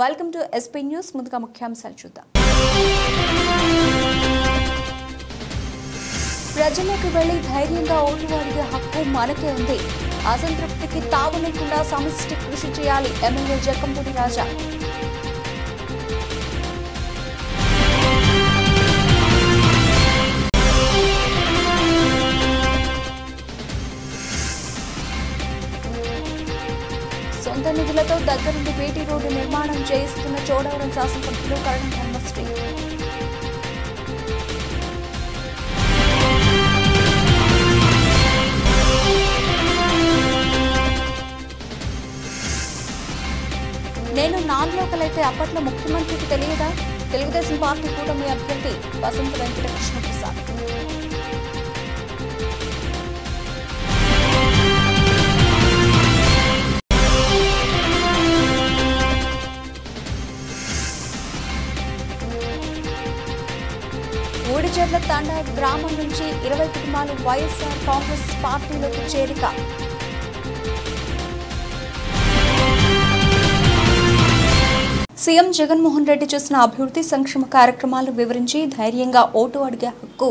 Welcome to SP news. ముందుగా ముఖ్యాంశాలు చూద్దాం. ప్రజలకు వెళ్లి ధైర్యంగా ఓటు అడిగే హక్కు మనకే ఉంది. అసంతృప్తికి తావు లేకుండా సమిష్టి కృషి చేయాలి ఎమ్మెల్యే జక్కంపూడి రాజా. సొంత నిధులతో దగ్గరుండి బీటీ రోడ్డు నిర్మాణం చేయిస్తున్న చోడవరం శాసనసభ్యులు కరణం ధర్మశ్రీ. నేను నాన్ లోకల్ అయితే అప్పట్లో ముఖ్యమంత్రికి తెలియదా? తెలుగుదేశం పార్టీ కూటమి అభ్యర్థి వసంత వెంకట కృష్ణప్రసాద్. ఊడిచెర్ల తండా గ్రామం నుంచి 20 కుటుంబాలు వైఎస్ఆర్ కాంగ్రెస్ పార్టీలోకి చేరిక. సీఎం జగన్మోహన్ రెడ్డి చేసిన అభివృద్ధి సంక్షేమ కార్యక్రమాలు వివరించి ధైర్యంగా ఓటు అడిగే హక్కు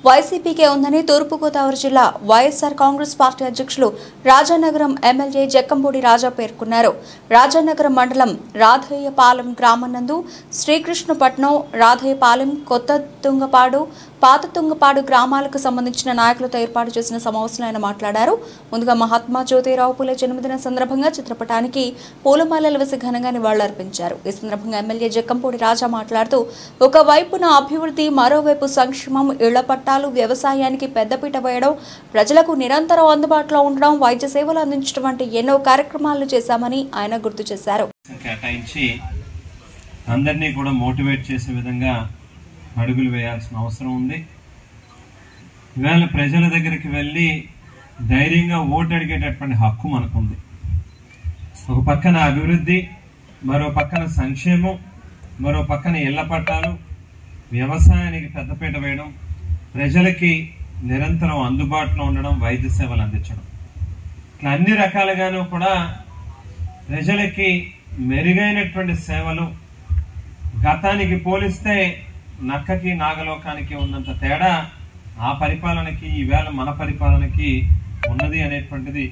వైసీపీకే ఉందని తూర్పుగోదావరి జిల్లా వైఎస్ఆర్ కాంగ్రెస్ పార్టీ అధ్యక్షులు రాజానగరం ఎమ్మెల్యే జక్కంపూడి రాజా పేర్కొన్నారు. రాజానగరం మండలం రాధయ్యపాలెం గ్రామం నందు శ్రీకృష్ణపట్నం, రాధయ్యపాలెం, కొత్త తుంగపాడు, పాత తుంగపాడు గ్రామాలకు సంబంధించిన నాయకులతో ఏర్పాటు చేసిన సమావేశంలో ఆయన మాట్లాడారు. ముందుగా మహాత్మా జ్యోతిరావు పూలే జన్మదిన సందర్భంగా చిత్రపటానికి పూలమాలలు వేసి ఘనంగా నివాళులర్పించారు. ఈ సందర్భంగా ఎమ్మెల్యే జక్కంపూడి రాజా మాట్లాడుతూ ఒకవైపున అభివృద్ధి, మరోవైపు సంక్షేమం, ఇళ్ల పట్టాలు, వ్యవసాయానికి పెద్దపీట వేయడం, ప్రజలకు నిరంతరం అందుబాటులో ఉండడం, వైద్య సేవలు అందించడం వంటి ఎన్నో కార్యక్రమాలు చేశామని ఆయన గుర్తు చేశారు. అందరినీ కూడా మోటివేట్ చేసే విధంగా అడుగులు వేయాల్సిన అవసరం ఉంది. ఇవాళ ప్రజల దగ్గరికి వెళ్ళి ధైర్యంగా ఓటు అడిగేటటువంటి హక్కు మనకుంది. ఒక పక్కన అభివృద్ధి, మరో పక్కన సంక్షేమం, మరో పక్కన ఇళ్ల పట్టాలు, వ్యవసాయానికి పెద్దపీట వేయడం, ప్రజలకి నిరంతరం అందుబాటులో ఉండడం, వైద్య సేవలు అందించడం, ఇట్లా అన్ని రకాలుగాను కూడా ప్రజలకి మెరుగైనటువంటి సేవలు. గతానికి పోలిస్తే నక్కకి నాగలోకానికి ఉన్నంత తేడా ఆ పరిపాలనకి ఈవేళ మన పరిపాలనకి ఉన్నది అనేటువంటిది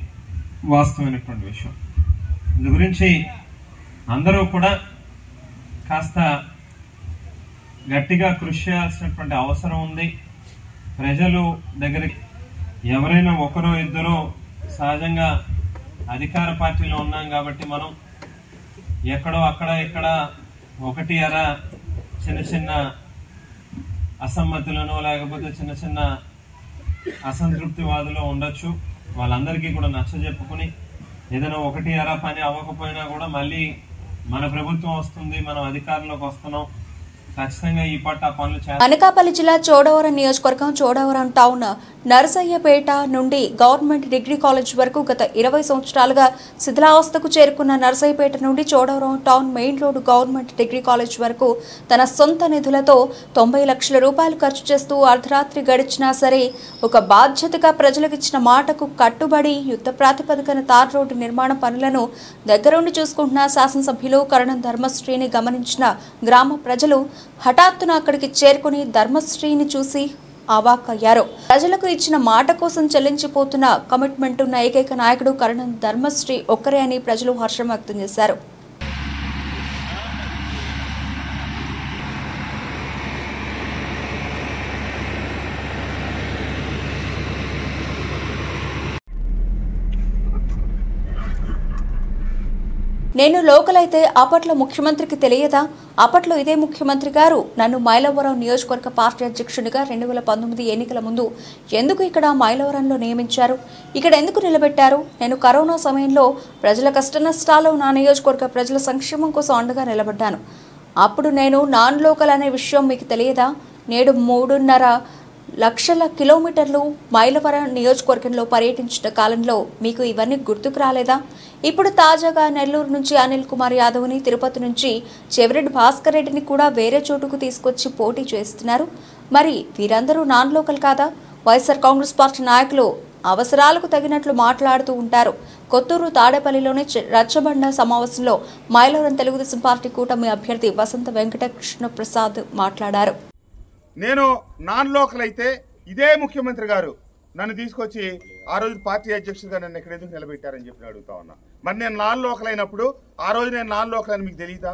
వాస్తవమైనటువంటి విషయం. ఇందు గురించి అందరూ కూడా కాస్త గట్టిగా కృషి చేయాల్సినటువంటి అవసరం ఉంది. ప్రజలు దగ్గరికి ఎవరైనా ఒకరో ఇద్దరో, సహజంగా అధికార పార్టీలో ఉన్నాం కాబట్టి మనం ఎక్కడో అక్కడ ఇక్కడ ఒకటి అర చిన్న చిన్న అసమ్మతులను, లేకపోతే చిన్న చిన్న అసంతృప్తివాదులు ఉండొచ్చు. వాళ్ళందరికీ కూడా నచ్చజెప్పుకుని ఏదైనా ఒకటి అర పని అవ్వకపోయినా కూడా మళ్ళీ మన ప్రభుత్వం వస్తుంది, మనం అధికారంలోకి వస్తున్నాం, ఖచ్చితంగా ఈ పట్ల పనులు చేయాలి. అనకాపల్లి జిల్లా చోడవరం నియోజకవర్గం చోడవరం టౌన్ నరసయ్యపేట నుండి గవర్నమెంట్ డిగ్రీ కాలేజ్ వరకు గత 20 సంవత్సరాలుగా శిథిలావస్థకు చేరుకున్న నరసయ్యపేట నుండి Chodavaram town main road government degree college వరకు తన సొంత నిధులతో 90 లక్షల రూపాయలు ఖర్చు చేస్తూ అర్ధరాత్రి గడిచినా సరే ఒక బాధ్యతగా ప్రజలకు ఇచ్చిన మాటకు కట్టుబడి యుద్ధ ప్రాతిపదికన తార్ రోడ్డు నిర్మాణ పనులను దగ్గరుండి చూసుకుంటున్న శాసనసభ్యులు కరణం ధర్మశ్రీని గమనించిన గ్రామ ప్రజలు హఠాత్తున అక్కడికి చేరుకుని ధర్మశ్రీని చూసి అవాక్కయ్యారు. ప్రజలకు ఇచ్చిన మాట కోసం చెల్లించిపోతున్న కమిట్మెంట్ ఉన్న ఏకైక నాయకుడు కరణం ధర్మశ్రీ ఒక్కరే అని ప్రజలు హర్షం వ్యక్తం చేశారు. నేను లోకల్ అయితే అప్పట్లో ముఖ్యమంత్రికి తెలియదా? అప్పట్లో ఇదే ముఖ్యమంత్రి గారు నన్ను మైలవరం నియోజకవర్గ పార్టీ అధ్యక్షునిగా 2019 ఎన్నికల ముందు ఎందుకు ఇక్కడ మైలవరంలో నియమించారు? ఇక్కడ ఎందుకు నిలబెట్టారు? నేను కరోనా సమయంలో ప్రజల కష్ట నష్టాలు, నా నియోజకవర్గ ప్రజల సంక్షేమం కోసం అండగా నిలబడ్డాను. అప్పుడు నేను నాన్ లోకల్ అనే విషయం మీకు తెలియదా? నేడు 3.5 లక్షల కిలోమీటర్లు మైలవరం నియోజకవర్గంలో పర్యటించిన కాలంలో మీకు ఇవన్నీ గుర్తుకు రాలేదా? ఇప్పుడు తాజాగా నెల్లూరు నుంచి అనిల్ కుమార్ యాదవ్ని, తిరుపతి నుంచి చెవిరెడ్డి భాస్కర్ రెడ్డిని కూడా వేరే చోటుకు తీసుకొచ్చి పోటీ చేస్తున్నారు. మరి వీరందరూ నాన్ లోకల్ కాదా? వైఎస్ఆర్ కాంగ్రెస్ పార్టీ నాయకులు అవసరాలకు తగినట్లు మాట్లాడుతూ ఉంటారు. కొత్తూరు తాడేపల్లిలోని రచ్చబండ సమావేశంలో మైలవరం తెలుగుదేశం పార్టీ కూటమి అభ్యర్థి వసంత వెంకట కృష్ణ ప్రసాద్ మాట్లాడారు. నేను నాన్ లోకల్ అయితే ఇదే ముఖ్యమంత్రి గారు నన్ను తీసుకొచ్చి ఆ రోజు పార్టీ అధ్యక్షుడిగా నన్ను ఇక్కడ ఎందుకు నిలబెట్టారని చెప్పి అడుగుతా ఉన్నా. మరి నేను నాన్ లోకల్ అయినప్పుడు ఆ రోజు నేను నాన్ లోకల్ అని మీకు తెలియదా?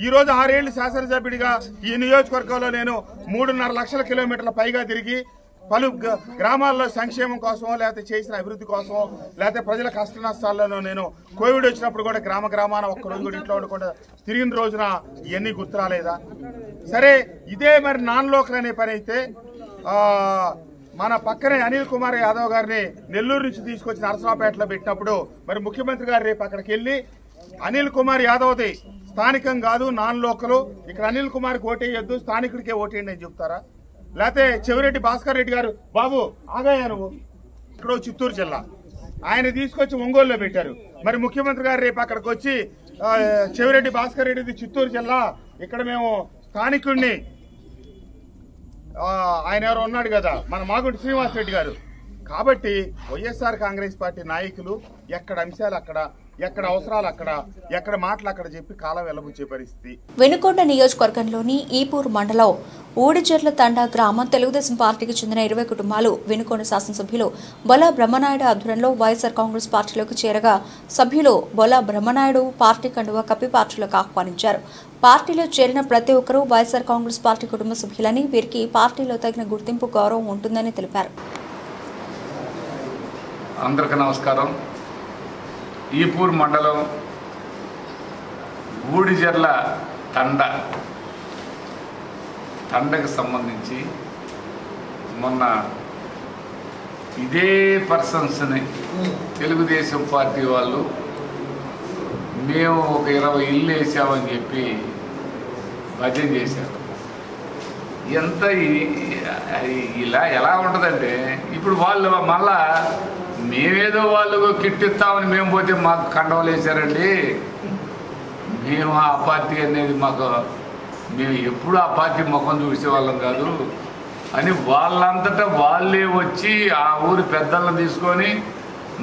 ఈ రోజు 6 ఏళ్లు శాసనసభ్యుడిగా ఈ నియోజకవర్గంలో నేను 3.5 లక్షల కిలోమీటర్ల పైగా తిరిగి పలు గ్రామాల్లో సంక్షేమం కోసమో లేకపోతే చేసిన అభివృద్ధి కోసమో లేకపోతే ప్రజల కష్ట నష్టాల్లోనూ నేను కోవిడ్ వచ్చినప్పుడు కూడా గ్రామాన ఒక్కరోజు కూడా ఇంట్లో ఉండకుండా తిరిగిన రోజున ఇవన్నీ గుర్తురాలేదా? సరే, ఇదే మరి నాన్ లోకల్ అనే పని అయితే మన పక్కనే అనిల్ కుమార్ యాదవ్ గారిని నెల్లూరు నుంచి తీసుకొచ్చి నరసరావుపేటలో పెట్టినప్పుడు మరి ముఖ్యమంత్రి గారు రేపు అక్కడికి వెళ్లి అనిల్ కుమార్ యాదవ్ది స్థానికం కాదు, నాన్ లోకల్, ఇక్కడ అనిల్ కుమార్కి ఓటేయొద్దు, స్థానికుడికే ఓటేయండి అని చెప్తారా? లేకపోతే చెవిరెడ్డి భాస్కర్ రెడ్డి గారు బాబు ఆగాయా నువ్వు ఇక్కడ చిత్తూరు జిల్లా ఆయన తీసుకొచ్చి ఒంగోలులో పెట్టారు. మరి ముఖ్యమంత్రి గారు రేపు అక్కడికి వచ్చి చెవిరెడ్డి భాస్కర్ రెడ్డిది చిత్తూరు జిల్లా, ఇక్కడ మేము స్థానికుడిని ఆయన ఎవరు ఉన్నాడు కదా మన మాగుంటి శ్రీనివాస్ రెడ్డి గారు. కాబట్టి వైఎస్ఆర్ కాంగ్రెస్ పార్టీ నాయకులు ఎక్కడ అంశాలు అక్కడ, ఎక్కడ అవసరాలు అక్కడ, ఎక్కడ మాటలు అక్కడ చెప్పి కాలం వెల్లబుచ్చే పరిస్థితి. వెనుకొండ నియోజకవర్గంలోని ఈపూర్ మండలం ఊడిజర్ల తండా గ్రామం తెలుగుదేశం పార్టీకి చెందిన 20 కుటుంబాలు వెనుకొండ శాసనసభ్యులు బొల బ్రహ్మనాయుడు ఆధ్వర్యంలో వైఎస్ఆర్ కాంగ్రెస్ పార్టీలోకి చేరగా సభ్యులు బొల బ్రహ్మనాయుడు పార్టీ కండువా కప్పి పార్టీలోకి ఆహ్వానించారు. పార్టీలో చేరిన ప్రతి ఒక్కరూ వైఎస్ఆర్ కాంగ్రెస్ పార్టీ కుటుంబ సభ్యులని, వీరికి పార్టీలో తగిన గుర్తింపు గౌరవం ఉంటుందని తెలిపారు. అందరికీ నమస్కారం. ఈపూర్ మండలం ఊడిజర్ల తండకు సంబంధించి మొన్న ఇదే పర్సన్స్ని తెలుగుదేశం పార్టీ వాళ్ళు మేము ఒక 20 ఇళ్ళు వేసామని చెప్పి భజన చేశారు. ఎంత ఇలా ఎలా ఉంటుందంటే, ఇప్పుడు వాళ్ళు మళ్ళా మేమేదో వాళ్ళు కిట్టిస్తామని మేము పోతే మాకు కండవలు వేశారండి, మేము ఆ పార్టీ అనేది మేము ఎప్పుడు ఆ పార్టీ ముఖం చూసేవాళ్ళం కాదు అని వాళ్ళంతటా వాళ్ళే వచ్చి ఆ ఊరి పెద్దలను తీసుకొని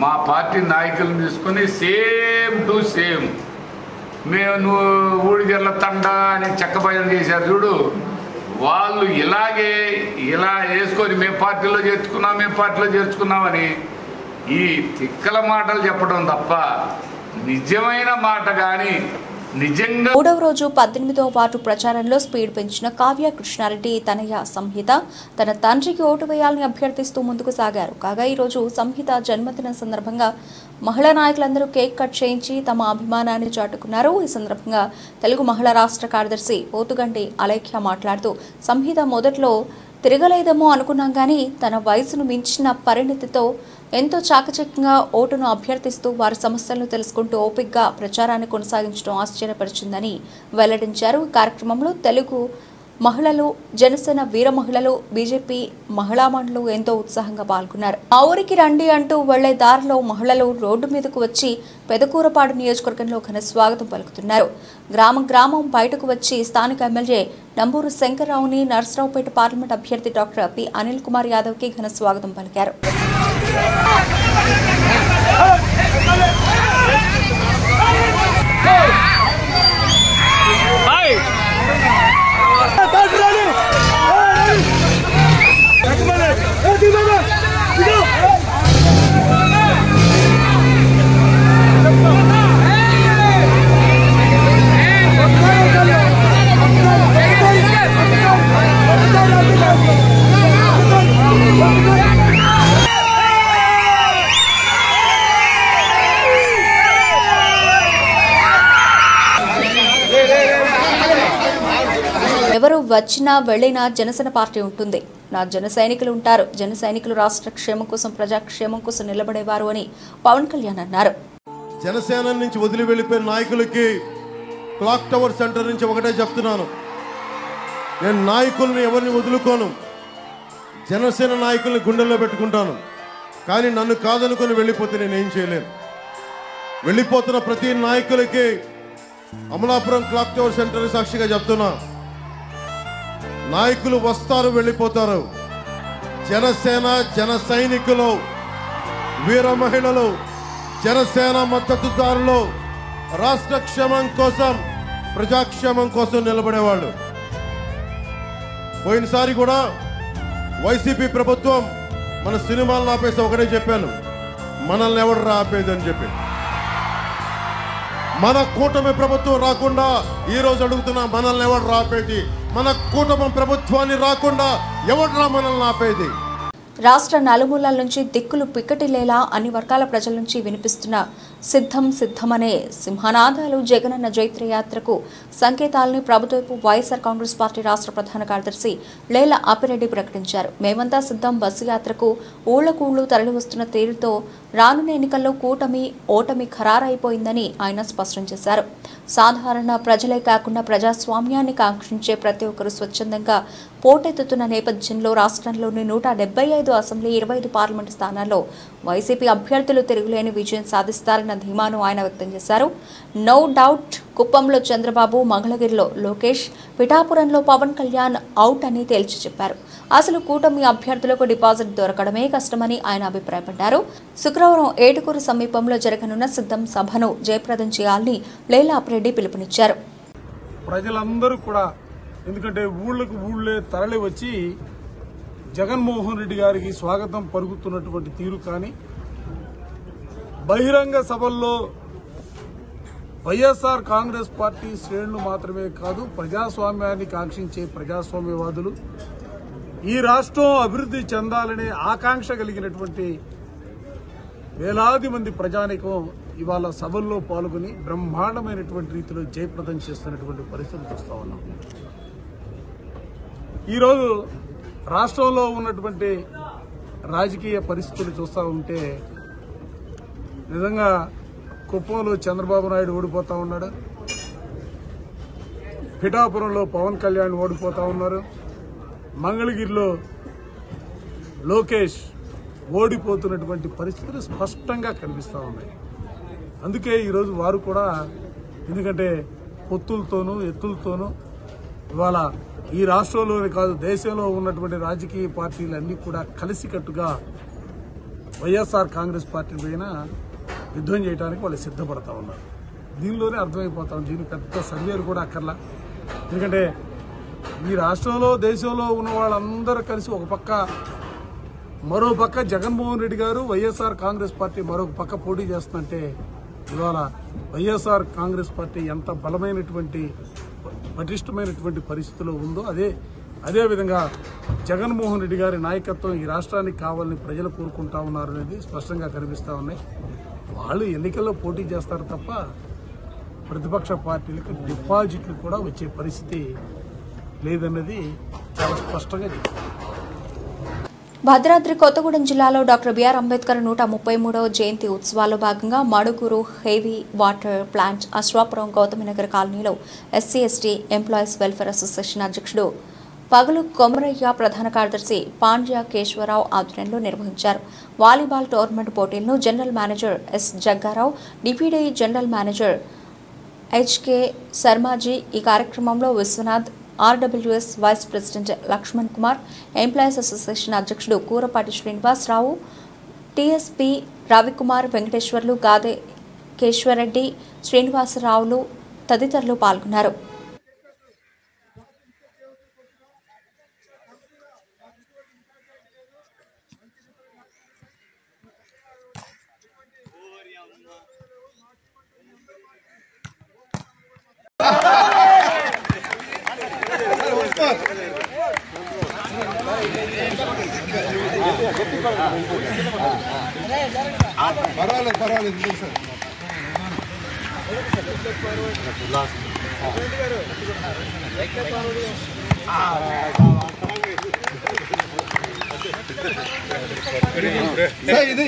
మా పార్టీ నాయకులను తీసుకొని సేమ్ టు సేమ్ మేము నువ్వు ఊడిజర్ల తండా అని చెక్కబయలు చేశారు చూడు, వాళ్ళు ఇలా వేసుకొని మేము పార్టీలో చేర్చుకున్నామని ఈ తిక్కల మాటలు చెప్పడం తప్ప నిజమైన మాట కానీ నిజంగా. 3వ రోజు 18వ వార్డు ప్రచారంలో స్పీడ్ పెంచిన కావ్య కృష్ణారెడ్డి తనయ సంహిత తన తండ్రికి ఓటు వేయాలని అభ్యర్థిస్తూ ముందుకు సాగారు. కాగా ఈరోజు సంహిత జన్మదిన సందర్భంగా మహిళా నాయకులందరూ కేక్ కట్ చేయించి తమ అభిమానాన్ని చాటుకున్నారు. ఈ సందర్భంగా తెలుగు మహిళా రాష్ట్ర కార్యదర్శి పోతుగంటి అలేఖ్య మాట్లాడుతూ సంహిత మొదట్లో తిరగలేదేమో అనుకున్నాం కానీ తన వయసును మించిన పరిణతితో ఎంతో చాకచక్యంగా ఓటును అభ్యర్థిస్తూ వారి సమస్యలను తెలుసుకుంటూ ఓపికగా ప్రచారాన్ని కొనసాగించడం ఆశ్చర్యపరిచిందని వెల్లడించారు. ఈ కార్యక్రమంలో తెలుగు మహిళలు, జనసేన వీర మహిళలు, బీజేపీ మహిళా మండలు ఎంతో ఉత్సాహంగా పాల్గొన్నారు. ఆ ఊరికి రండి అంటూ వెళ్లే దారిలో మహిళలు రోడ్డు మీదకు వచ్చి పెదకూరపాడు నియోజకవర్గంలో ఘన స్వాగతం పలుకుతున్నారు. గ్రామం బయటకు వచ్చి స్థానిక ఎమ్మెల్యే నంబూరు శంకర్రావుని, నర్సరావుపేట పార్లమెంట్ అభ్యర్థి డాక్టర్ పి అనిల్ కుమార్ యాదవ్ కి ఘన స్వాగతం పలికారు. ఎవరు వచ్చినా వెళ్లినా జనసేన పార్టీ ఉంటుంది. నా జన సైనికులు ఉంటారు. జన సైనికులు రాష్ట్ర క్షేమం కోసం, ప్రజాక్షేమం కోసం నిలబడేవారు అని పవన్ కళ్యాణ్ అన్నారు. జనసేన నుంచి వదిలి వెళ్లిపోయిన నాయకులకి క్లాక్ టవర్ సెంటర్ నుంచి ఒకటే చెప్తున్నాను, నేను నాయకుల్ని ఎవరిని వదులుకోను. జనసేన నాయకుల్ని గుండెల్లో పెట్టుకుంటాను. కానీ నన్ను కాదనుకుని వెళ్ళిపోతే నేనేం చేయలేను. వెళ్ళిపోతున్న ప్రతి నాయకులకి అమలాపురం క్లాక్ టవర్ సెంటర్ సాక్షిగా చెప్తున్నా, నాయకులు వస్తారు, వెళ్ళిపోతారు. జనసేన జన సైనికులు వీర మహిళలు, జనసేన మద్దతుదారులు రాష్ట్ర క్షేమం కోసం, ప్రజాక్షేమం కోసం నిలబడేవాళ్ళు. పోయినసారి కూడా వైసీపీ ప్రభుత్వం మన సినిమాలను ఆపేసి ఒకటే చెప్పాను, మనల్ని ఎవడు ఆపేది అని చెప్పి. మన కూటమి ప్రభుత్వం రాకుండా ఈ రోజు అడుగుతున్నా, మనల్ని ఎవడు ఆపేది? మన కూటమి ప్రభుత్వాన్ని రాకుండా ఎవడ్రా మనల్ని ఆపేది? రాష్ట్ర నలుమూలల నుంచి దిక్కులు పిక్కటిల్లేలా అన్ని వర్గాల ప్రజల నుంచి వినిపిస్తున్న సిద్ధం సిద్ధమనే సింహనాదాలు జగనన్న జైత్రయాత్రకు సంకేతాలని ప్రభుత్వపు వైఎస్ఆర్ కాంగ్రెస్ పార్టీ రాష్ట్ర ప్రధాన కార్యదర్శి లేల ఆపిరెడ్డి ప్రకటించారు. మేమంతా సిద్ధం బస్సు యాత్రకు ఊళ్లకూళ్లు తరలివస్తున్న తీరుతో రానున్న ఎన్నికల్లో కూటమి ఓటమి ఖరారైపోయిందని ఆయన స్పష్టం చేశారు. సాధారణ ప్రజలే కాకుండా ప్రజాస్వామ్యాన్ని కాంక్షించే ప్రతి ఒక్కరూ స్వచ్ఛందంగా పోటెత్తుతున్న నేపథ్యంలో రాష్ట్రంలోని 175 అసెంబ్లీ, 25 పార్లమెంటు స్థానాల్లో వైసీపీ అభ్యర్థులు తిరుగులేని విజయం సాధిస్తారన్న ధీమాను ఆయన వ్యక్తం చేశారు. నో డౌట్ కుప్పంలో చంద్రబాబు, మంగళగిరిలో లోకేష్, పిఠాపురంలో పవన్ కళ్యాణ్ అవుట్ అని తేల్చి చెప్పారు. అసలు కూటమి అభ్యర్థులకు డిపాజిట్ దొరకడమే కష్టమని ఆయన అభిప్రాయపడ్డారు. శుక్రవారం ఏటుకూరు సమీపంలో జరగనున్న సిద్ధం సభను జయప్రదం చేయాలని లేల ఆపిరెడ్డి పిలుపునిచ్చారు. ప్రజలందరూ కూడా, ఎందుకంటే ఊళ్ళకు ఊళ్ళే తరలి వచ్చి జగన్మోహన్ రెడ్డి గారికి స్వాగతం పలుకుతున్నటువంటి తీరు కానీ, బహిరంగ సభల్లో వైఎస్ఆర్ కాంగ్రెస్ పార్టీ శ్రేణులు మాత్రమే కాదు, ప్రజాస్వామ్యాన్ని కాంక్షించే ప్రజాస్వామ్యవాదులు, ఈ రాష్ట్రం అభివృద్ధి చెందాలనే ఆకాంక్ష కలిగినటువంటి వేలాది మంది ప్రజానికం ఇవాళ సభల్లో పాల్గొని బ్రహ్మాండమైనటువంటి రీతిలో జయప్రదం చేస్తున్నటువంటి పరిస్థితులు చూస్తా ఉన్నాం. ఈరోజు రాష్ట్రంలో ఉన్నటువంటి రాజకీయ పరిస్థితులు చూస్తూ ఉంటే నిజంగా కుప్పంలో చంద్రబాబు నాయుడు ఓడిపోతా ఉన్నాడు, పిఠాపురంలో పవన్ కళ్యాణ్ ఓడిపోతా ఉన్నారు, మంగళగిరిలో లోకేష్ ఓడిపోతున్నటువంటి పరిస్థితులు స్పష్టంగా కనిపిస్తూ ఉన్నాయి. అందుకే ఈరోజు వారు కూడా, ఎందుకంటే పొత్తులతోనూ ఎత్తులతోనూ ఇవాళ ఈ రాష్ట్రంలోనే కాదు దేశంలో ఉన్నటువంటి రాజకీయ పార్టీలన్నీ కూడా కలిసికట్టుగా వైఎస్ఆర్ కాంగ్రెస్ పార్టీ పైన యుద్ధం చేయడానికి వాళ్ళు సిద్ధపడతా ఉన్నారు. దీనిలోనే అర్థమైపోతాం, దీని పెద్ద సర్వేలు కూడా అక్కర్లా. ఎందుకంటే ఈ రాష్ట్రంలో దేశంలో ఉన్న వాళ్ళందరూ కలిసి ఒక పక్క, మరో పక్క జగన్మోహన్ రెడ్డి గారు, వైఎస్ఆర్ కాంగ్రెస్ పార్టీ మరొక పక్క పోటీ చేస్తుంటే ఇవాళ వైఎస్ఆర్ కాంగ్రెస్ పార్టీ ఎంత బలమైనటువంటి పటిష్టమైనటువంటి పరిస్థితిలో ఉందో అదే విధంగా జగన్మోహన్ రెడ్డి గారి నాయకత్వం ఈ రాష్ట్రానికి కావాలని ప్రజలు కోరుకుంటా ఉన్నారనేది స్పష్టంగా కనిపిస్తూ ఉన్నాయి. వాళ్ళు ఎన్నికల్లో పోటీ చేస్తారు తప్ప ప్రతిపక్ష పార్టీలకు డిపాజిట్లు కూడా వచ్చే పరిస్థితి లేదన్నది చాలా స్పష్టంగా చెప్తారు. భద్రాద్రి కొత్తగూడెం జిల్లాలో డాక్టర్ బిఆర్ అంబేద్కర్ 133వ జయంతి ఉత్సవాల్లో భాగంగా Manuguru heavy water plant Ashwapuram Gautaminagar కాలనీలో SC ST employees welfare association అధ్యక్షుడు పగలు కొమరయ్య, ప్రధాన కార్యదర్శి పాండ్య కేశవరావు ఆధ్వర్యంలో నిర్వహించారు. వాలీబాల్ టోర్నమెంట్ పోటీలను general manager S Jaggarao, deputy general manager HK Sharmaji, ఈ కార్యక్రమంలో Vishwanath, RWS vice president Lakshman Kumar, employees association అధ్యక్షుడు కూరపాటి శ్రీనివాసరావు, టీఎస్పీ రవికుమార్, వెంకటేశ్వర్లు, గాదే కేశ్వరరెడ్డి, శ్రీనివాసరావులు తదితరులు పాల్గొన్నారు. పర్వాలేదు సార్.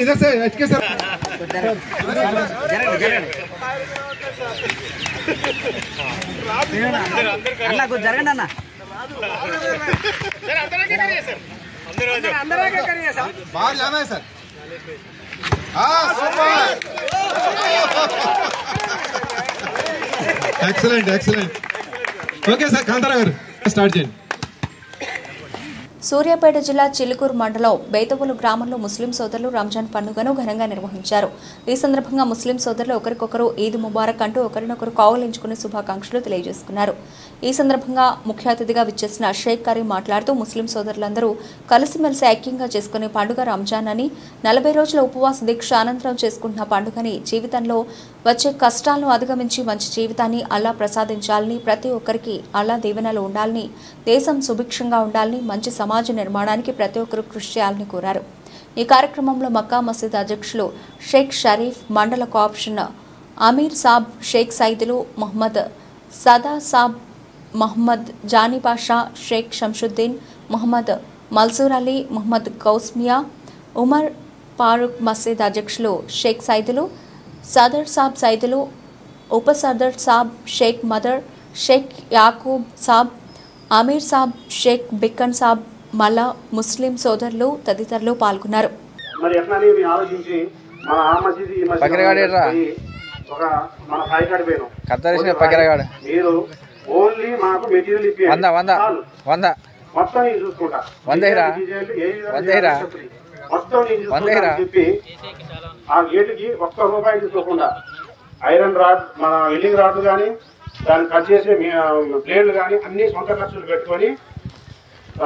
ఇదే సార్ హెచ్కే సార్. జరగండి అన్న. बाहर जाना है sir. Excellent. Okay sir, Kantara गाరు స్టార్ట్ చేయండి. సూర్యాపేట జిల్లా చిలుకూరు మండలం బేతవులు గ్రామంలో ముస్లిం సోదరులు రంజాన్ పండుగను ఘనంగా నిర్వహించారు. ఈ సందర్భంగా ముస్లిం సోదరులు ఒకరికొకరు ఈద్ ముబారక్ అంటూ ఒకరినొకరు కౌగిలించుకుని శుభాకాంక్షలు తెలియజేసుకున్నారు. ఈ సందర్భంగా ముఖ్య అతిథిగా విచ్చేసిన షేక్ కరీం మాట్లాడుతూ ముస్లిం సోదరులందరూ కలిసిమెలిసి ఐక్యంగా చేసుకునే పండుగ రంజాన్ అని, 40 రోజుల ఉపవాస దీక్ష అనంతరం చేసుకుంటున్న పండుగని, జీవితంలో వచ్చే కష్టాలను అధిగమించి మంచి జీవితాన్ని అల్లా ప్రసాదించాలని, ప్రతి ఒక్కరికి అల్లా దీవెనలు ఉండాలని, దేశం సుభిక్షంగా ఉండాలని, మంచి సమాజ నిర్మాణానికి ప్రతి ఒక్కరూ కృషి చేయాలని కోరారు. ఈ కార్యక్రమంలో మక్కా మసీద్ అధ్యక్షులు షేక్ షరీఫ్, మండల కోఆప్షన్ అమీర్ సాబ్, షేక్ సైదులు, మహమ్మద్ సదా సాబ్, మహమ్మద్ జానీ బాషా, షేక్ షంషుద్దీన్, మహమ్మద్ మల్సూర్ అలీ, మహమ్మద్ కౌస్మియా, ఉమర్ ఫారూక్ మసీద్ అధ్యక్షులు షేక్ సైదులు, సదర్ సాబ్ సైదులు, ఉప సదర్ సాబ్ షేక్ మదర్, షేక్ యాకూబ్ సాబ్, అమీర్ సాబ్, షేక్ బిక్కన్ సాబ్, మల్లా, ముస్లిం సోదరులు తదితరులు పాల్గొన్నారు. మరి ఎట్లని ఆలోచించి మన ఆ మసీదు ఈ మసీదు ఒక మన సాయికాడి పోయినాం. మీరు ఓన్లీ మాకు మెటీరియల్ ఇప్పించండి, మొత్తం నేను చూసుకుంటా, మొత్తం నేను చూసుకుంటా చెప్పి ఆ గేటుకి ₹1 తీసుకోకుండా ఐరన్ రాడ్, మన వెల్డింగ్ రాడ్లు కానీ, దాన్ని కట్ చేసే ప్లేట్లు కానీ అన్ని సొంత ఖర్చులు పెట్టుకొని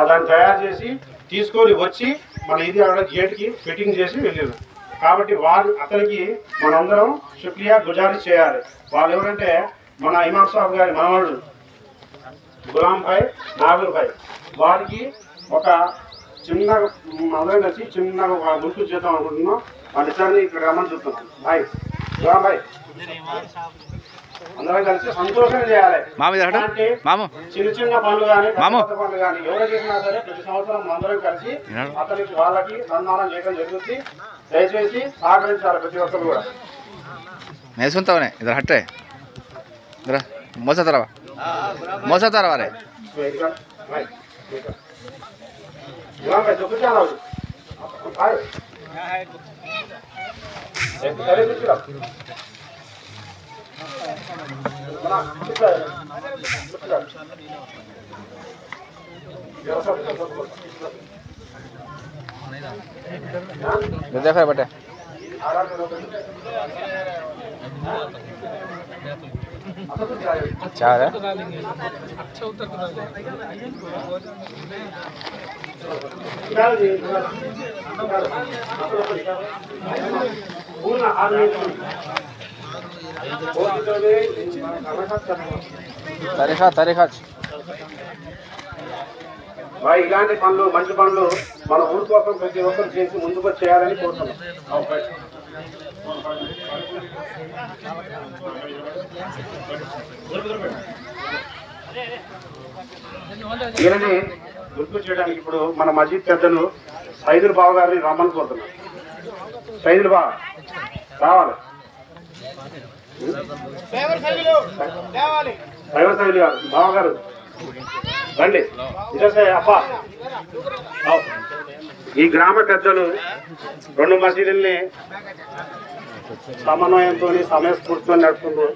దాన్ని తయారు చేసి తీసుకొని వచ్చి మన ఇది గేట్కి ఫిట్టింగ్ చేసి వెళ్ళారు. కాబట్టి అతనికి మనందరం శుక్రియా గుజారిష్ చేయాలి. వాళ్ళు ఎవరంటే మన ఇమాం సాబ్ గారి మనవాళ్ళు గులాం భాయ్, నాగూర్ భాయ్. వారికి ఒక చిన్నగా అందరం కలిసి చిన్నగా గుర్తు చేద్దాం అనుకుంటున్నాం. వాళ్ళిద్దరిని ఇక్కడ రమ్మని చెప్తున్నాం. భాయ్ గులాం భాయ్, అందరం కలిసి సంతోషంగా చేయాలి. చిన్న చిన్న పనులు కానీ పనులు కానీ ఎవరు చేసినా సరే ప్రతి సంవత్సరం అందరం కలిసి అతనికి వాళ్ళకి సన్మానం చేయడం జరుగుతుంది. దయచేసి సహకరించాలి ప్రతి ఒక్కరు కూడా. बटे चार है तारीखा ఇలాంటి పనులు, మంచి పనులు మన ఊరి కోసం ప్రతి ఒక్కరు చేసి ముందుకు చేయాలని కోరుతున్నాం. దీనిని గుర్తు చేయడానికి ఇప్పుడు మన మసీద్ పెద్దలు సైదుల్ బావ గారిని రమ్మని కోరుతున్నాం. సైదుల్ బావ రావాలి. డ్రైవర్ సైదుల్ గారు, బావ గారు రండి. అబ్బా, ఈ గ్రామ పెద్దలు 2 మసీదుల్ని సమన్వయంతో సమయస్ఫూర్తితో నడుపుతుండ్రు.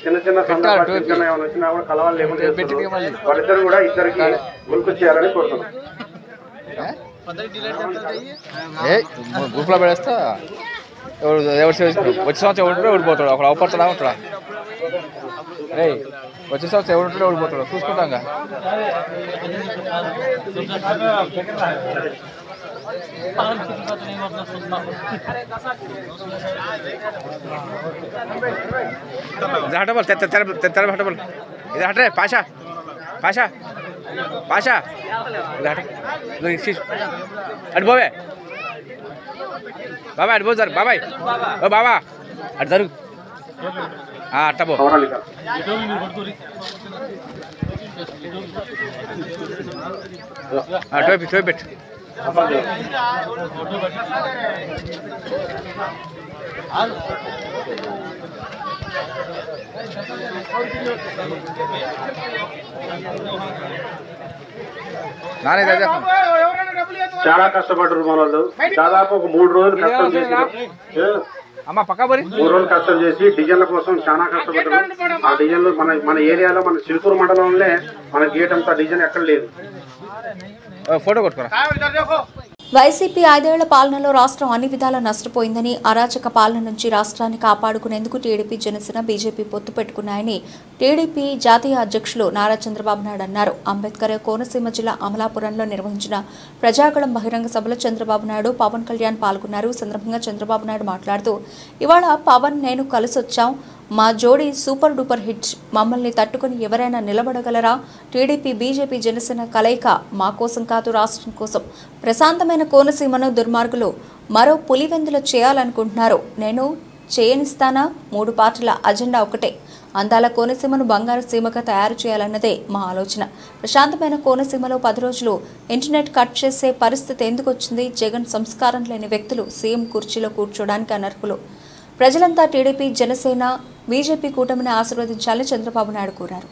చిన్న చిన్న సందర్భాలు ఏమైనా వచ్చినా కూడా కలవాలి లేకుండా వాళ్ళిద్దరు కూడా ఇద్దరికి గుర్తు చేయాలని కోరుతున్నాం. గ్రూప్ లో పెడేస్తా వచ్చే సంవత్సరం ఉంటే ఓడిపోతాడు, అక్కడ అవపడతాడా ఉంటాడా? వచ్చే సంవత్సరం ఎవరు ఉంటే ఓడిపోతాడు, చూసుకుంటాం. हटबल तेरे हटबल इधर हट रहे पाशा पाशा पाशा हट बोवे बाबा हट बो सर बाबा ओ बाबा हट जरूर हाँ हटबो हाँ टोपी बेट చాలా కష్టపడ్డారు మన వాళ్ళు. దాదాపు ఒక 3 రోజులు కష్టం చేసి 3 రోజులు కష్టం చేసి డిజైన్ల కోసం చాలా కష్టపడ్డారు. ఆ డిజైన్లు మన ఏరియాలో మన చిలుకూరు మండలంలో మన గేట్ అంతా డిజైన్ ఎక్కడ లేదు. ఫోటో కొట్టుకోరా. వైసీపీ 5 ఏళ్ల పాలనలో రాష్ట్రం అన్ని విధాలా నష్టపోయిందని, అరాచక పాలన నుంచి రాష్ట్రాన్ని కాపాడుకునేందుకు టీడీపీ, జనసేన, బీజేపీ పొత్తు పెట్టుకున్నాయని టీడీపీ జాతీయ అధ్యక్షులు నారా చంద్రబాబు నాయుడు అన్నారు. అంబేద్కర్ కోనసీమ జిల్లా అమలాపురంలో నిర్వహించిన ప్రజాగళం బహిరంగ సభలో చంద్రబాబు నాయుడు, పవన్ కళ్యాణ్ పాల్గొన్నారు. ఈ సందర్భంగా చంద్రబాబు నాయుడు మాట్లాడుతూ, ఇవాళ పవన్ నేను కలిసొచ్చాం, మా జోడీ సూపర్ డూపర్ హిట్, మమ్మల్ని తట్టుకుని ఎవరైనా నిలబడగలరా? టీడీపీ, బీజేపీ, జనసేన కలయిక మా కోసం కాదు, రాష్ట్రం కోసం. ప్రశాంతమైన కోనసీమను దుర్మార్గులు మరో పులివెందులు చేయాలనుకుంటున్నారు. నేను చేయనిస్తానా? 3 పార్టీల అజెండా ఒకటే, అందాల కోనసీమను బంగారు సీమగా తయారు చేయాలన్నదే మా ఆలోచన. ప్రశాంతమైన కోనసీమలో 10 రోజులు ఇంటర్నెట్ కట్ చేసే పరిస్థితి ఎందుకు వచ్చింది? జగన్ సంస్కారం లేని వ్యక్తులు సీఎం కుర్చీలో కూర్చోడానికి అనర్హులు. ప్రజలంతా టీడీపీ, జనసేన, బీజేపీ కూటమిని ఆశీర్వదించాలని చంద్రబాబు నాయుడు కోరారు.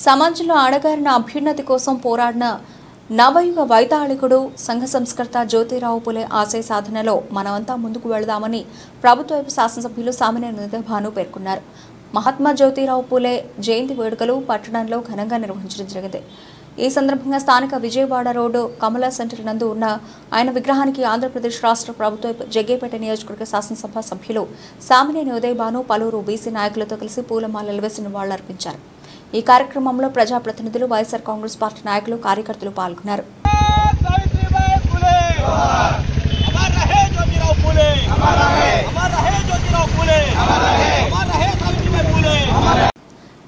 సమాజంలో అణగారిన అభ్యున్నతి కోసం పోరాడిన నవయుగ వైతాళికుడు, సంఘ సంస్కర్త జ్యోతిరావు పులే ఆశయ సాధనలో మనమంతా ముందుకు వెళదామని ప్రభుత్వ శాసనసభ్యులు సామినేని ఉదయ్ భాను పేర్కొన్నారు. మహాత్మా జ్యోతిరావు పులే జయంతి వేడుకలు పట్టణంలో ఘనంగా నిర్వహించడం జరిగింది. ఈ సందర్భంగా స్థానిక విజయవాడ రోడ్డు కమలా సెంటర్ నందు ఉన్న ఆయన విగ్రహానికి ఆంధ్రప్రదేశ్ రాష్ట్ర ప్రభుత్వ జగ్గేపేట నియోజకవర్గ శాసనసభ సభ్యులు సామినేని ఉదయ్ భాను పలువురు బీసీ నాయకులతో కలిసి పూలమాలలు వేసి నివాళులర్పించారు. ఈ కార్యక్రమంలో ప్రజాప్రతినిధులు, వైఎస్ఆర్ కాంగ్రెస్ పార్టీ నాయకులు, కార్యకర్తలు పాల్గొన్నారు.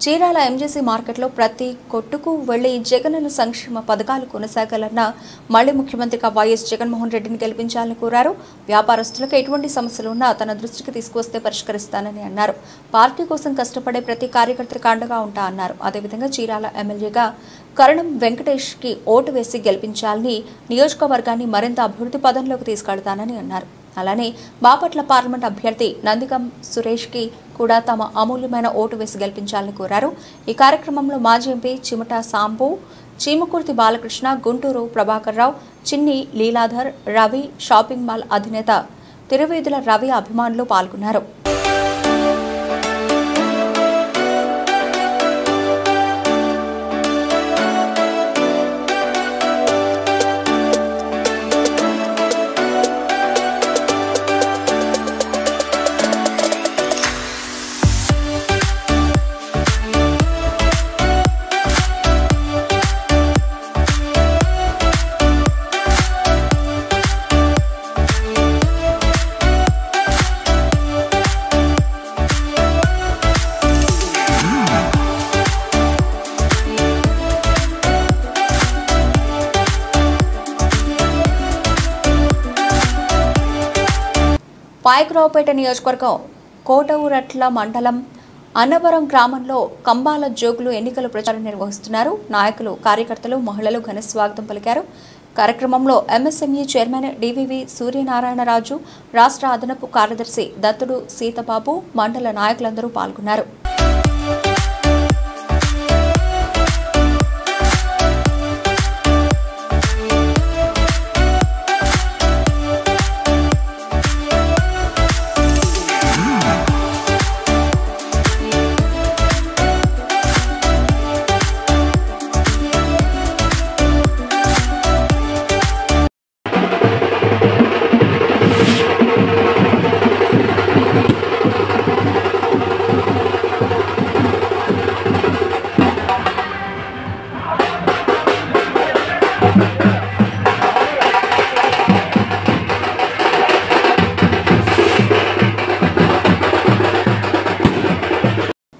చీరాల ఎంజీసీ మార్కెట్లో ప్రతి కొట్టుకు వెళ్లి జగనన్న సంక్షేమ పథకాలు కొనసాగాలన్న మళ్లీ ముఖ్యమంత్రిగా వైఎస్ జగన్మోహన్ రెడ్డిని గెలిపించాలని కోరారు. వ్యాపారస్తులకు ఎటువంటి సమస్యలు ఉన్నా తన దృష్టికి తీసుకువస్తే పరిష్కరిస్తానని అన్నారు. పార్టీ కోసం కష్టపడే ప్రతి కార్యకర్తకు అండగా ఉంటా అన్నారు. అదేవిధంగా చీరాల ఎమ్మెల్యేగా కరణం వెంకటేష్ కి ఓటు వేసి గెలిపించాలని, నియోజకవర్గాన్ని మరింత అభివృద్ధి పదంలోకి తీసుకెళ్తానని అన్నారు. అలానే బాపట్ల పార్లమెంట్ అభ్యర్థి నందిగం సురేష్ కి కూడా తమ అమూల్యమైన ఓటు వేసి గెలిపించాలని కోరారు. ఈ కార్యక్రమంలో మాజీ ఎంపీ చిమట సాంబు, చీమకుర్తి బాలకృష్ణ, గుంటూరు ప్రభాకర్ రావు, చిన్ని లీలాధర్, రవి, షాపింగ్ మాల్ అధినేత తిరువేదుల రవి అభిమానులు పాల్గొన్నారు. పాయకరావుపేట నియోజకవర్గం కోటవురట్ల మండలం అన్నవరం గ్రామంలో కంబాల జోగులు ఎన్నికల ప్రచారం నిర్వహిస్తున్నారు. నాయకులు, కార్యకర్తలు, మహిళలు ఘన స్వాగతం పలికారు. కార్యక్రమంలో ఎంఎస్ఎంఈ చైర్మన్ డివివి సూర్యనారాయణరాజు, రాష్ట్ర అదనపు కార్యదర్శి దత్తుడు సీతబాబు, మండల నాయకులందరూ పాల్గొన్నారు.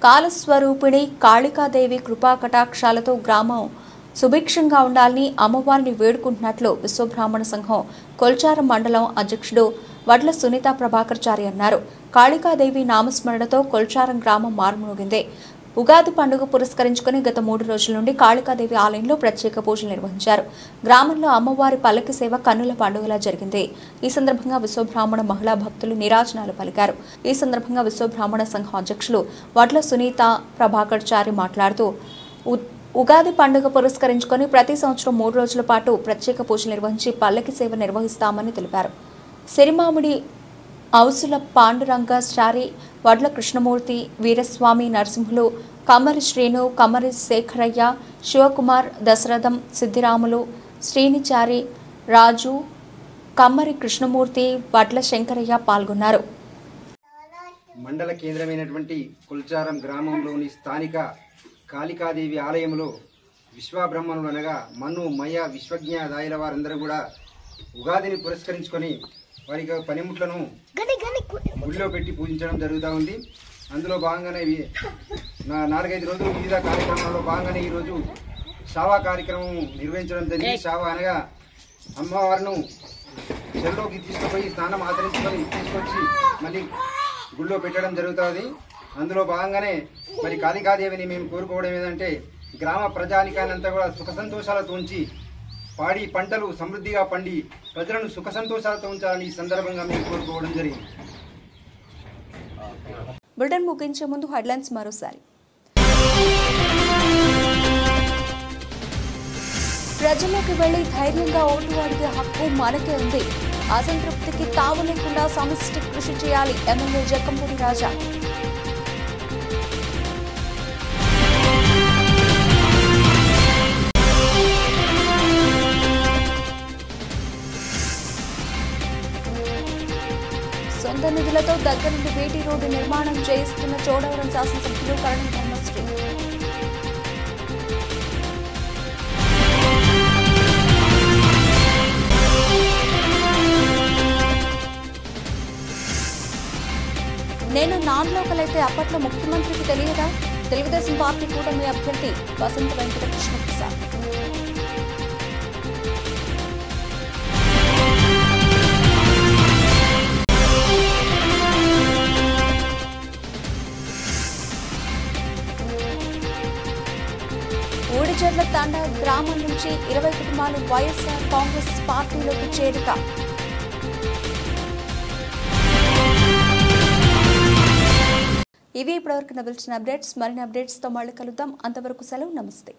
కాలస్వరూపిణి కాళికాదేవి కృపా కటాక్షాలతో గ్రామం సుభిక్షంగా ఉండాలని అమ్మవారిని వేడుకుంటున్నట్లు విశ్వబ్రాహ్మణ సంఘం కొల్చారం మండలం అధ్యక్షుడు వడ్ల సునీత ప్రభాకర్చారి అన్నారు. కాళికాదేవి నామస్మరణతో కొల్చారం గ్రామం మారుమోగింది. ఉగాది పండుగ పురస్కరించుకుని గత 3 రోజుల నుండి కాళికాదేవి ఆలయంలో ప్రత్యేక పూజలు నిర్వహించారు. గ్రామంలో అమ్మవారి పల్లకి సేవ కన్నుల పండుగలా జరిగింది. ఈ సందర్భంగా విశ్వబ్రాహ్మణ మహిళా భక్తులు నీరాజనాలు పలికారు. ఈ సందర్భంగా విశ్వబ్రాహ్మణ సంఘం అధ్యక్షులు వడ్ల సునీత ప్రభాకర్చారి మాట్లాడుతూ ఉగాది పండుగ పురస్కరించుకొని ప్రతి సంవత్సరం 3 రోజుల పాటు ప్రత్యేక పూజలు నిర్వహించి పల్లకి సేవ నిర్వహిస్తామని తెలిపారు. సిరిమామిడి ఔసుల పాండురంగాచారి, వడ్ల కృష్ణమూర్తి, వీరస్వామి నరసింహులు, కమ్మరి శ్రీను, కమ్మరి శేఖరయ్య, శివకుమార్, దశరథం, సిద్ధిరాములు, శ్రీనిచారి, రాజు, కమ్మరి కృష్ణమూర్తి, వడ్ల శంకరయ్య పాల్గొన్నారు. మండల కేంద్రమైనటువంటి కొల్చారం గ్రామంలోని స్థానిక కాళికాదేవి ఆలయంలో విశ్వబ్రహ్మణులు అనగా మన్ను మయ విశ్వజ్ఞ దాయిల వారందరూ కూడా ఉగాదిని పురస్కరించుకొని వారి పనిముట్లను గుడిలో పెట్టి పూజించడం జరుగుతూ ఉంది. అందులో భాగంగానే 4-5 రోజులు వివిధ కార్యక్రమాల్లో భాగంగానే ఈరోజు శావా కార్యక్రమం నిర్వహించడం జరిగింది. శావా అనగా అమ్మవారిను చెరువులోకి తీసుకుపోయి స్నానం ఆచరించుకొని తీసుకొచ్చి మళ్ళీ గుడిలో పెట్టడం జరుగుతుంది. అందులో భాగంగానే మరి కాళికాదేవిని మేము కోరుకోవడం ఏంటంటే గ్రామ ప్రజానికానంతా కూడా సుఖ సంతోషాలతో ఉంచి పాడి పంటలు సమృద్ధిగా పండి ప్రజలను సుఖ సంతోషాలతో ఉంచాలని ఈ సందర్భంగా మేము కోరుకోవడం జరిగింది. బులెటిన్ ముగించే ముందు హెడ్లైన్స్ మరోసారి. ప్రజల్లోకి వెళ్లి ధైర్యంగా ఓటు అడిగే హక్కు మనకే ఉంది. అసంతృప్తికి తావు లేకుండా సమిష్టి కృషి చేయాలి ఎమ్మెల్యే జక్కంపూడి రాజా. సొంత నిధులతో దగ్గర నుండి బీటీ రోడ్డు నిర్మాణం చేయిస్తున్న చోడవరం శాసనసభ్యులు కరణం ధర్మశ్రీ. నేను నాన్ లోకల్ అయితే అప్పట్లో ముఖ్యమంత్రికి తెలియదా? తెలుగుదేశం పార్టీ కూటమి అభ్యర్థి వసంత వెంకట కృష్ణప్రసాద్. ఊడిచెర్ల తండా గ్రామం నుంచి 20 కుటుంబాలు వైఎస్ఆర్ కాంగ్రెస్ పార్టీలోకి చేరిక. ఇవి ఇప్పటివరకు నవల్చిన అప్డేట్స్. మరిన్ని అప్డేట్స్తో మళ్ళీ కలుద్దాం. అంతవరకు సెలవు. నమస్తే.